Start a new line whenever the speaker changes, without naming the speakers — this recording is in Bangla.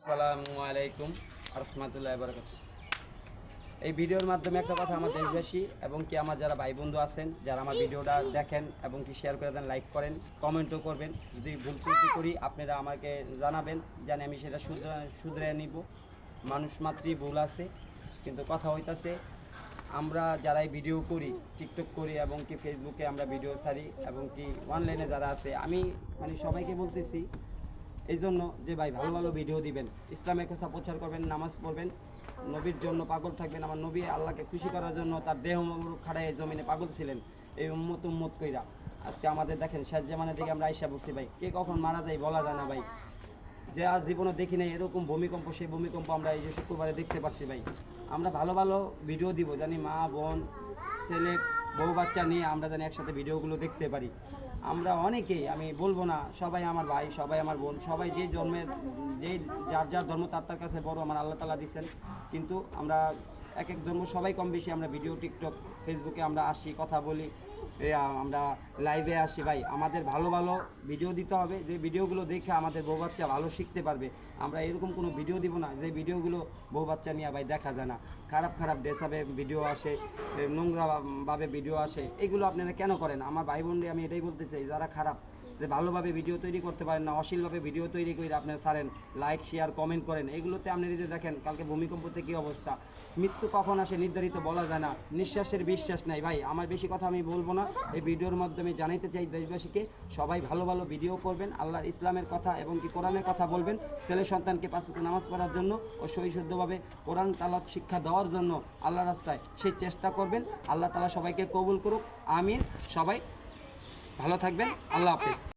আসসালামু আলাইকুম রহমতুল্লাহ বারাকাতুহু। এই ভিডিওর মাধ্যমে একটা কথা আমার দেশবাসী এবং কি আমার যারা ভাই বন্ধু আছেন, যারা আমার ভিডিওটা দেখেন এবং কি শেয়ার করে দেন, লাইক করেন, কমেন্টও করবেন। যদি ভুল ত্রুটি করি আপনারা আমাকে জানাবেন, জানি আমি সেটা শুধরে নিব। মানুষ মাত্রই ভুল আছে, কিন্তু কথা হইতাছে আমরা যারাই ভিডিও করি, টিকটক করি এবং কি ফেসবুকে আমরা ভিডিও ছাড়ি এবং কি অনলাইনে যারা আছে, আমি মানে সবাইকে বলতেছি এই জন্য যে ভাই ভালো ভালো ভিডিও দিবেন, ইসলামের কথা প্রচার করবেন, নামাজ পড়বেন, নবীর জন্য পাগল থাকবেন। আমার নবী আল্লাহকে খুশি করার জন্য তার দেহ মোবারক খাড়ায় জমিনে পাগল ছিলেন এই উম্মত কইরা। আজকে আমাদের দেখেন শেষ জামানের দিকে আমরা আইসা বসছি ভাই, কে কখন মারা যায় বলা যায় না ভাই। যে আজ জীবনে দেখি নাই এরকম ভূমিকম্প, সেই ভূমিকম্প আমরা এই যে শুক্রবারে দেখতে পাচ্ছি ভাই। আমরা ভালো ভালো ভিডিও দিব, জানি মা বোন ছেলে বউ বাচ্চা নিয়ে আমরা জানি একসাথে ভিডিওগুলো দেখতে পারি। আমরা অনেকেই, আমি বলবো না সবাই আমার ভাই, সবাই আমার বোন, সবাই যে জন্মের যে যার যার ধর্ম তার কাছে বড় আমার আল্লাহ তাআলা দিচ্ছেন। কিন্তু আমরা এক এক ধর্ম সবাই কম বেশি আমরা ভিডিও টিকটক ফেসবুকে আমরা আসি, কথা বলি, আমরা লাইভে আসি ভাই। আমাদের ভালো ভালো ভিডিও দিতে হবে, যে ভিডিওগুলো দেখে আমাদের বউ বাচ্চা ভালো শিখতে পারবে। আমরা এরকম কোনো ভিডিও দিব না যে ভিডিওগুলো বউ বাচ্চা নিয়ে ভাই দেখা যায় না, খারাপ খারাপ ড্রেসআপে ভিডিও আসে, নোংরাভাবে ভিডিও আসে। এগুলো আপনারা কেন করেন? আমার ভাই বোনরা আমি এটাই বলতে চাই, যারা খারাপ, যে ভালোভাবে ভিডিও তৈরি করতে পারেন না, অশ্লীলভাবে ভিডিও তৈরি করে আপনারা ছাড়েন, লাইক শেয়ার কমেন্ট করেন, এগুলোতে আপনি নিজে দেখেন কালকে ভূমিকম্পতে কী অবস্থা। মৃত্যু কখন আসে নির্ধারিত বলা যায় না, নিঃশ্বাসের বিশ্বাস নাই ভাই। আমার বেশি কথা আমি বলবো না, এই ভিডিওর মাধ্যমে জানাইতে চাই দেশবাসীকে সবাই ভালো ভালো ভিডিও করবেন, আল্লাহর ইসলামের কথা এবং কি কোরআনের কথা বলবেন, ছেলে সন্তানকে 5 ওয়াক্ত নামাজ পড়ার জন্য ও সহিশুদ্ধভাবে কোরআন তালাওয়াত শিক্ষা দেওয়ার জন্য আল্লাহ রাস্তায় সেই চেষ্টা করবেন। আল্লাহ তাআলা সবাইকে কবুল করুক, আমিন। সবাই ভালো থাকবেন, আল্লাহ হাফেজ।